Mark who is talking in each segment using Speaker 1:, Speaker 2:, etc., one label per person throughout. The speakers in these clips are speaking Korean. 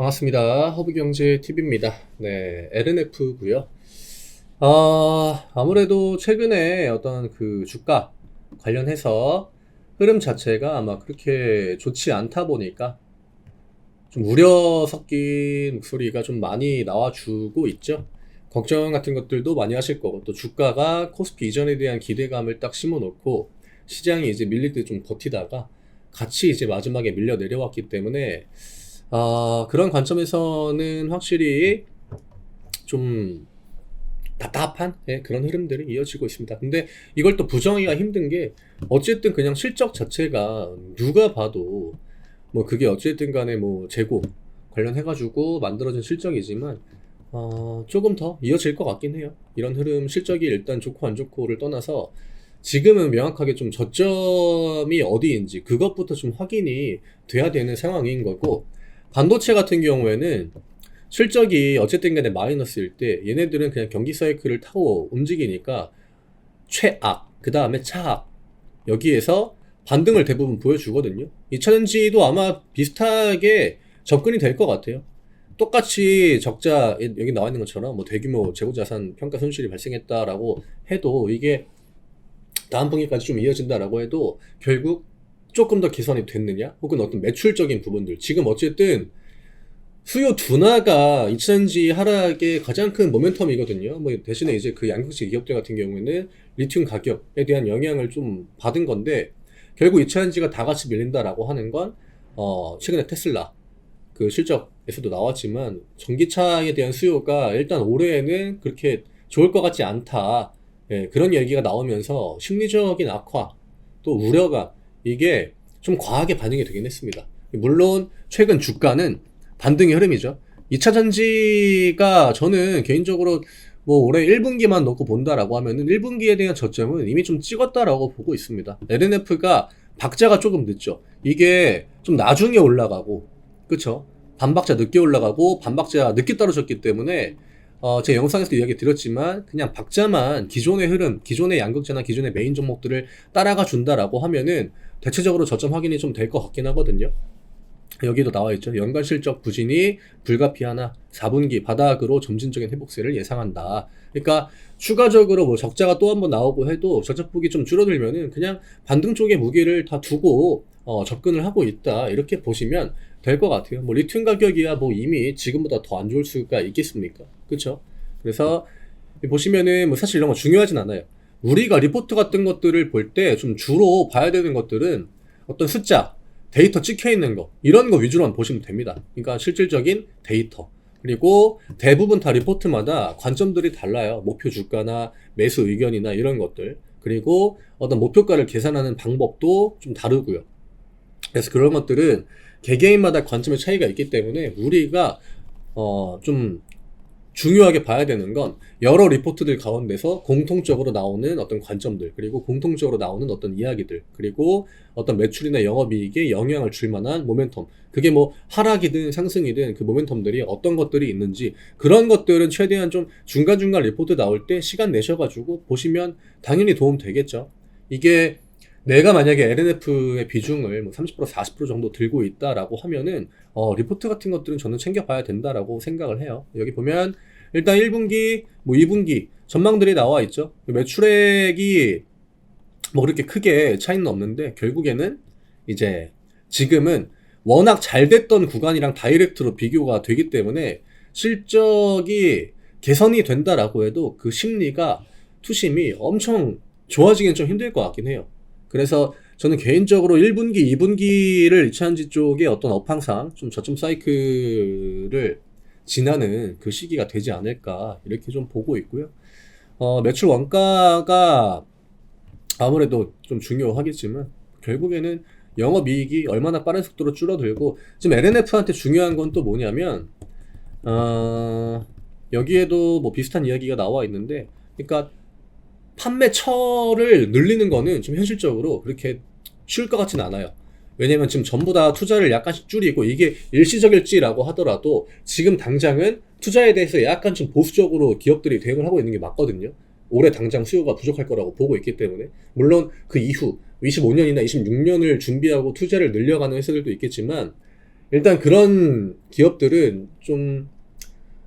Speaker 1: 반갑습니다. 허브경제TV입니다. 네, LNF고요. 아무래도 최근에 어떤 그 주가 관련해서 흐름 자체가 아마 그렇게 좋지 않다 보니까 좀 우려 섞인 목소리가 좀 많이 나와주고 있죠. 걱정 같은 것들도 많이 하실 거고, 또 주가가 코스피 이전에 대한 기대감을 딱 심어놓고 시장이 이제 밀릴 때 좀 버티다가 같이 이제 마지막에 밀려 내려왔기 때문에 그런 관점에서는 확실히 좀 답답한 그런 흐름들이 이어지고 있습니다. 근데 이걸 또 부정하기가 힘든 게 어쨌든 그냥 실적 자체가 누가 봐도 뭐 그게 어쨌든 간에 뭐 재고 관련해가지고 만들어진 실적이지만 조금 더 이어질 것 같긴 해요. 이런 흐름 실적이 일단 좋고 안 좋고를 떠나서 지금은 명확하게 좀 저점이 어디인지 그것부터 좀 확인이 돼야 되는 상황인 거고, 반도체 같은 경우에는 실적이 어쨌든 간에 마이너스일 때 얘네들은 그냥 경기 사이클을 타고 움직이니까 최악, 그 다음에 차악, 여기에서 반등을 대부분 보여주거든요. 2차전지도 아마 비슷하게 접근이 될 것 같아요. 똑같이 적자, 여기 나와 있는 것처럼 뭐 대규모 재고자산 평가 손실이 발생했다라고 해도 이게 다음 분기까지 좀 이어진다라고 해도 결국 조금 더 개선이 됐느냐, 혹은 어떤 매출적인 부분들, 지금 어쨌든 수요 둔화가 2차전지 하락의 가장 큰 모멘텀이거든요. 뭐 대신에 이제 그 양극재 기업들 같은 경우에는 리튬 가격에 대한 영향을 좀 받은 건데, 결국 2차전지가 다 같이 밀린다라고 하는 건 최근에 테슬라 그 실적에서도 나왔지만 전기차에 대한 수요가 일단 올해에는 그렇게 좋을 것 같지 않다, 그런 얘기가 나오면서 심리적인 악화, 또 우려가, 이게 좀 과하게 반영이 되긴 했습니다. 물론 최근 주가는 반등의 흐름이죠. 2차전지가 저는 개인적으로 뭐 올해 1분기만 놓고 본다라고 하면은 1분기에 대한 저점은 이미 좀 찍었다라고 보고 있습니다. LNF가 박자가 조금 늦죠. 이게 좀 나중에 올라가고, 그쵸? 반박자 늦게 올라가고 반박자 늦게 떨어졌기 때문에 제 영상에서도 이야기 드렸지만 그냥 박자만 기존의 흐름, 기존의 양극재나 기존의 메인 종목들을 따라가 준다라고 하면은 대체적으로 저점 확인이 좀 될 것 같긴 하거든요. 여기도 나와 있죠. 연간 실적 부진이 불가피하나 4분기 바닥으로 점진적인 회복세를 예상한다. 그러니까 추가적으로 뭐 적자가 또 한번 나오고 해도 저작폭이 좀 줄어들면은 그냥 반등 쪽에 무게를 다 두고 접근을 하고 있다, 이렇게 보시면 될 것 같아요. 뭐 리튬 가격이야 뭐 이미 지금보다 더 안 좋을 수가 있겠습니까? 그렇죠? 그래서 보시면은 뭐 사실 이런 거 중요하진 않아요. 우리가 리포트 같은 것들을 볼 때 좀 주로 봐야 되는 것들은 어떤 숫자, 데이터 찍혀 있는 거, 이런 거 위주로만 보시면 됩니다. 그러니까 실질적인 데이터, 그리고 대부분 다 리포트마다 관점들이 달라요. 목표 주가나 매수 의견이나 이런 것들, 그리고 어떤 목표가를 계산하는 방법도 좀 다르고요. 그래서 그런 것들은 개개인마다 관점의 차이가 있기 때문에 우리가 좀 중요하게 봐야 되는 건 여러 리포트들 가운데서 공통적으로 나오는 어떤 관점들, 그리고 공통적으로 나오는 어떤 이야기들, 그리고 어떤 매출이나 영업이익에 영향을 줄 만한 모멘텀, 그게 뭐 하락이든 상승이든 그 모멘텀들이 어떤 것들이 있는지, 그런 것들은 최대한 좀 중간중간 리포트 나올 때 시간 내셔가지고 보시면 당연히 도움 되겠죠. 이게 내가 만약에 LNF의 비중을 뭐 30% 40% 정도 들고 있다라고 하면은 리포트 같은 것들은 저는 챙겨봐야 된다라고 생각을 해요. 여기 보면 일단 1분기 뭐 2분기 전망들이 나와 있죠. 매출액이 뭐 그렇게 크게 차이는 없는데 결국에는 이제 지금은 워낙 잘 됐던 구간이랑 다이렉트로 비교가 되기 때문에 실적이 개선이 된다라고 해도 그 심리가, 투심이 엄청 좋아지기는 좀 힘들 것 같긴 해요. 그래서 저는 개인적으로 1분기, 2분기를 2차전지 쪽에 어떤 업황상 좀 저점 사이클을 지나는 그 시기가 되지 않을까, 이렇게 좀 보고 있고요. 매출 원가가 아무래도 좀 중요하겠지만 결국에는 영업이익이 얼마나 빠른 속도로 줄어들고, 지금 LNF한테 중요한 건 또 뭐냐면 여기에도 뭐 비슷한 이야기가 나와 있는데, 그러니까 판매처를 늘리는 거는 좀 현실적으로 그렇게 쉬울 것 같진 않아요. 왜냐면 지금 전부 다 투자를 약간씩 줄이고, 이게 일시적일지라고 하더라도 지금 당장은 투자에 대해서 약간 좀 보수적으로 기업들이 대응을 하고 있는 게 맞거든요. 올해 당장 수요가 부족할 거라고 보고 있기 때문에. 물론 그 이후 25년이나 26년을 준비하고 투자를 늘려가는 회사들도 있겠지만, 일단 그런 기업들은 좀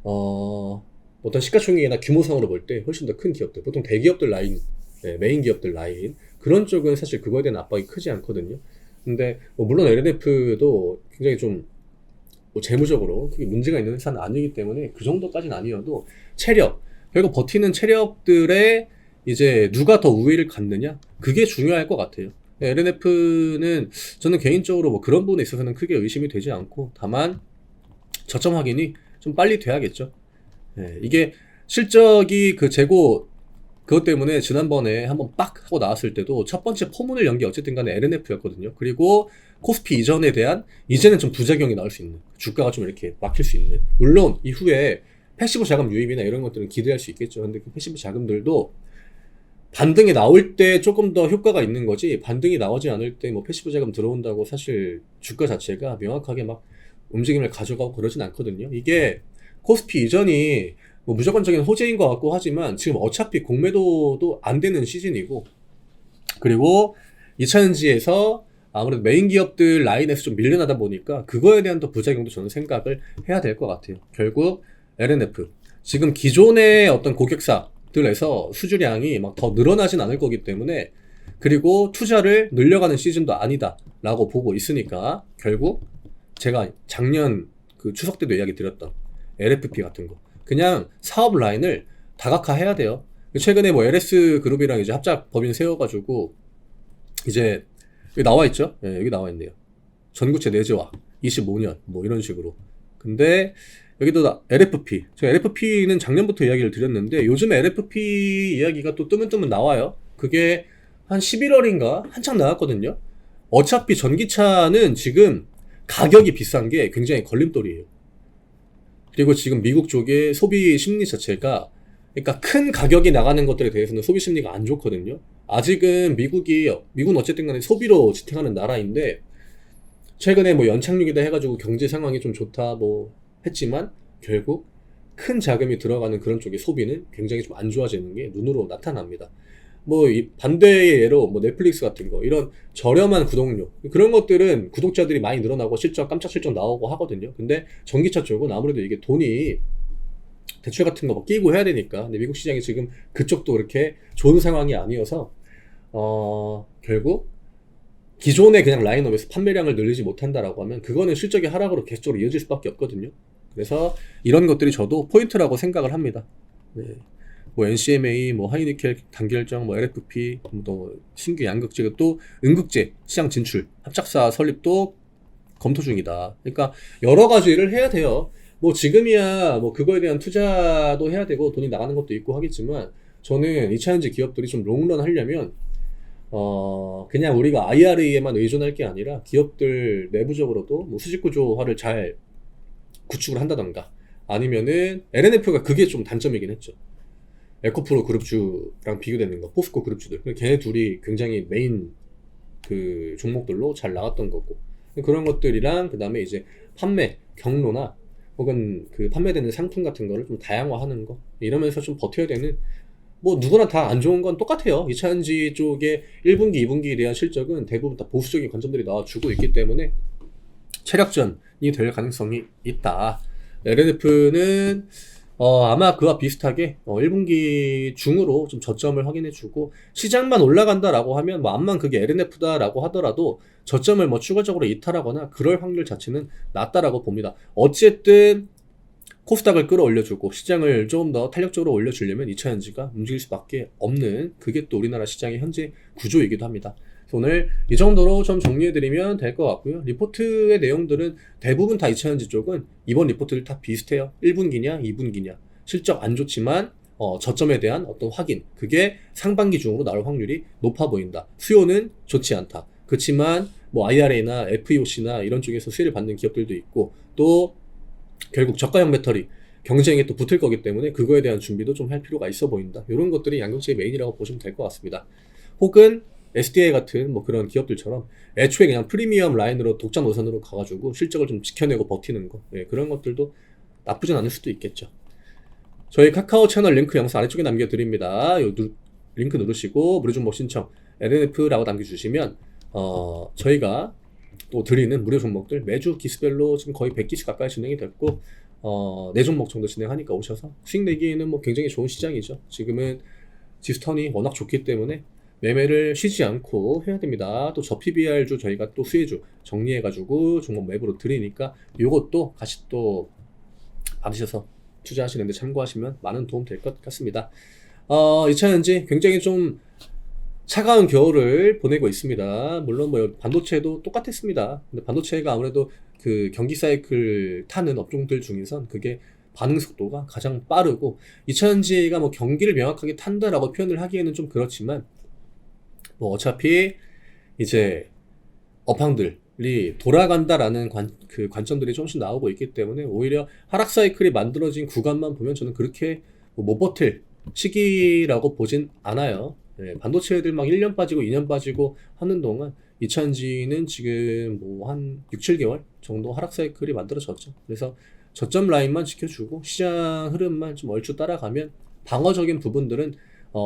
Speaker 1: 어떤 시가총액이나 규모상으로 볼 때 훨씬 더 큰 기업들, 보통 대기업들 라인, 메인 기업들 라인, 그런 쪽은 사실 그거에 대한 압박이 크지 않거든요. 근데 뭐 물론 LNF도 굉장히 좀 뭐 재무적으로 크게 문제가 있는 회사는 아니기 때문에 그 정도까지는 아니어도 체력, 결국 버티는 체력들의 이제 누가 더 우위를 갖느냐, 그게 중요할 것 같아요. LNF는 저는 개인적으로 뭐 그런 부분에 있어서는 크게 의심이 되지 않고, 다만 저점 확인이 좀 빨리 돼야겠죠. 이게 실적이 그 재고, 그것 때문에 지난번에 한번 빡 하고 나왔을 때도 첫 번째 포문을 연 게 어쨌든 간에 LNF였거든요. 그리고 코스피 이전에 대한, 이제는 좀 부작용이 나올 수 있는, 주가가 좀 이렇게 막힐 수 있는, 물론 이후에 패시브 자금 유입이나 이런 것들은 기대할 수 있겠죠. 근데 그 패시브 자금들도 반등이 나올 때 조금 더 효과가 있는 거지, 반등이 나오지 않을 때 뭐 패시브 자금 들어온다고 사실 주가 자체가 명확하게 막 움직임을 가져가고 그러진 않거든요. 이게 코스피 이전이 뭐 무조건적인 호재인 것 같고 하지만 지금 어차피 공매도도 안 되는 시즌이고, 그리고 2차전지에서 아무래도 메인 기업들 라인에서 좀 밀려나다 보니까 그거에 대한 또 부작용도 저는 생각을 해야 될 것 같아요. 결국 LNF 지금 기존의 어떤 고객사들에서 수주량이 막 더 늘어나진 않을 거기 때문에, 그리고 투자를 늘려가는 시즌도 아니다 라고 보고 있으니까, 결국 제가 작년 그 추석 때도 이야기 드렸던 LFP 같은 거 그냥 사업 라인을 다각화해야 돼요. 최근에 뭐 LS 그룹이랑 이제 합작 법인 세워가지고 이제 여기 나와 있죠? 예, 여기 나와 있네요. 전구체 내재화 25년 뭐 이런 식으로. 근데 여기도 LFP. 제가 LFP는 작년부터 이야기를 드렸는데 요즘에 LFP 이야기가 또 뜨문뜨문 나와요. 그게 한 11월인가 한창 나왔거든요. 어차피 전기차는 지금 가격이 비싼 게 굉장히 걸림돌이에요. 그리고 지금 미국 쪽의 소비 심리 자체가, 그러니까 큰 가격이 나가는 것들에 대해서는 소비 심리가 안 좋거든요. 아직은 미국은 어쨌든 간에 소비로 지탱하는 나라인데, 최근에 뭐 연착륙이다 해가지고 경제 상황이 좀 좋다 뭐 했지만, 결국 큰 자금이 들어가는 그런 쪽의 소비는 굉장히 좀 안 좋아지는 게 눈으로 나타납니다. 뭐 이 반대의 예로 뭐 넷플릭스 같은 거, 이런 저렴한 구독료, 그런 것들은 구독자들이 많이 늘어나고 실적 깜짝 실적 나오고 하거든요. 근데 전기차 쪽은 아무래도 이게 돈이 대출 같은 거 막 끼고 해야 되니까, 근데 미국 시장이 지금 그쪽도 그렇게 좋은 상황이 아니어서 결국 기존의 그냥 라인업에서 판매량을 늘리지 못한다라고 하면 그거는 실적의 하락으로 계속적으로 이어질 수밖에 없거든요. 그래서 이런 것들이 저도 포인트라고 생각을 합니다. 네. 뭐 NCMA, 뭐 하이니켈 단결정, 뭐 LFP, 또 신규 양극재, 또 음극재 시장 진출, 합작사 설립도 검토 중이다. 그러니까 여러 가지를 해야 돼요. 뭐 지금이야 뭐 그거에 대한 투자도 해야 되고 돈이 나가는 것도 있고 하겠지만, 저는 2차전지 기업들이 좀 롱런 하려면 그냥 우리가 IRA에만 의존할 게 아니라 기업들 내부적으로도 뭐 수직 구조화를 잘 구축을 한다던가, 아니면은 LNF가 그게 좀 단점이긴 했죠. 에코프로 그룹주랑 비교되는 거, 포스코 그룹주들. 걔네 둘이 굉장히 메인 그 종목들로 잘 나갔던 거고. 그런 것들이랑, 그 다음에 이제 판매, 경로나, 혹은 그 판매되는 상품 같은 거를 좀 다양화하는 거. 이러면서 좀 버텨야 되는, 뭐 누구나 다 안 좋은 건 똑같아요. 2차전지 쪽에 1분기, 2분기에 대한 실적은 대부분 다 보수적인 관점들이 나와주고 있기 때문에 체력전이 될 가능성이 있다. LNF는 아마 그와 비슷하게 1분기 중으로 좀 저점을 확인해주고, 시장만 올라간다라고 하면 뭐 암만 그게 LNF다라고 하더라도 저점을 뭐 추가적으로 이탈하거나 그럴 확률 자체는 낮다라고 봅니다. 어쨌든 코스닥을 끌어올려주고 시장을 조금 더 탄력적으로 올려주려면 2차전지가 움직일 수밖에 없는, 그게 또 우리나라 시장의 현재 구조이기도 합니다. 오늘 이 정도로 좀 정리해드리면 될 것 같고요. 리포트의 내용들은 대부분 다 2차전지 쪽은 이번 리포트들 다 비슷해요. 1분기냐 2분기냐, 실적 안 좋지만 저점에 대한 어떤 확인, 그게 상반기 중으로 나올 확률이 높아 보인다. 수요는 좋지 않다. 그렇지만 뭐 IRA나 FEOC나 이런 쪽에서 수혜를 받는 기업들도 있고, 또 결국 저가형 배터리 경쟁에 또 붙을 거기 때문에 그거에 대한 준비도 좀 할 필요가 있어 보인다. 이런 것들이 양극재의 메인이라고 보시면 될 것 같습니다. 혹은 SDI 같은 뭐 그런 기업들처럼 애초에 그냥 프리미엄 라인으로 독자 노선으로 가가지고 실적을 좀 지켜내고 버티는 거, 그런 것들도 나쁘진 않을 수도 있겠죠. 저희 카카오 채널 링크 영상 아래쪽에 남겨드립니다. 링크 누르시고 무료 정보 신청 LNF라고 남겨주시면 저희가 또 드리는 무료 종목들 매주 기수별로 지금 거의 100기수 가까이 진행이 됐고 4종목 정도 진행하니까 오셔서 수익 내기에는 뭐 굉장히 좋은 시장이죠. 지금은 지수턴이 워낙 좋기 때문에 매매를 쉬지 않고 해야 됩니다. 또 저 PBR주 저희가 또 수혜주 정리해가지고 종목 맵으로 드리니까 요것도 같이 또 받으셔서 투자하시는데 참고하시면 많은 도움 될 것 같습니다. 2차 현지 굉장히 좀 차가운 겨울을 보내고 있습니다. 물론 뭐 반도체도 똑같았습니다. 근데 반도체가 아무래도 그 경기 사이클 타는 업종들 중에선 그게 반응 속도가 가장 빠르고 2차 현지가 뭐 경기를 명확하게 탄다라고 표현을 하기에는 좀 그렇지만 뭐 어차피 이제 업황들이 돌아간다라는 그 관점들이 조금씩 나오고 있기 때문에 오히려 하락 사이클이 만들어진 구간만 보면 저는 그렇게 못 버틸 시기라고 보진 않아요. 네, 반도체 애들 막 1년 빠지고 2년 빠지고 하는 동안 2차전지는 지금 뭐 한 6, 7개월 정도 하락 사이클이 만들어졌죠. 그래서 저점 라인만 지켜주고 시장 흐름만 좀 얼추 따라가면 방어적인 부분들은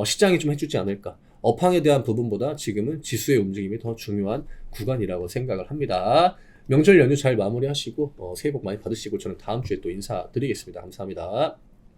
Speaker 1: 시장이 좀 해주지 않을까. 업황에 대한 부분보다 지금은 지수의 움직임이 더 중요한 구간이라고 생각을 합니다. 명절 연휴 잘 마무리하시고 새해 복 많이 받으시고 저는 다음 주에 또 인사드리겠습니다. 감사합니다.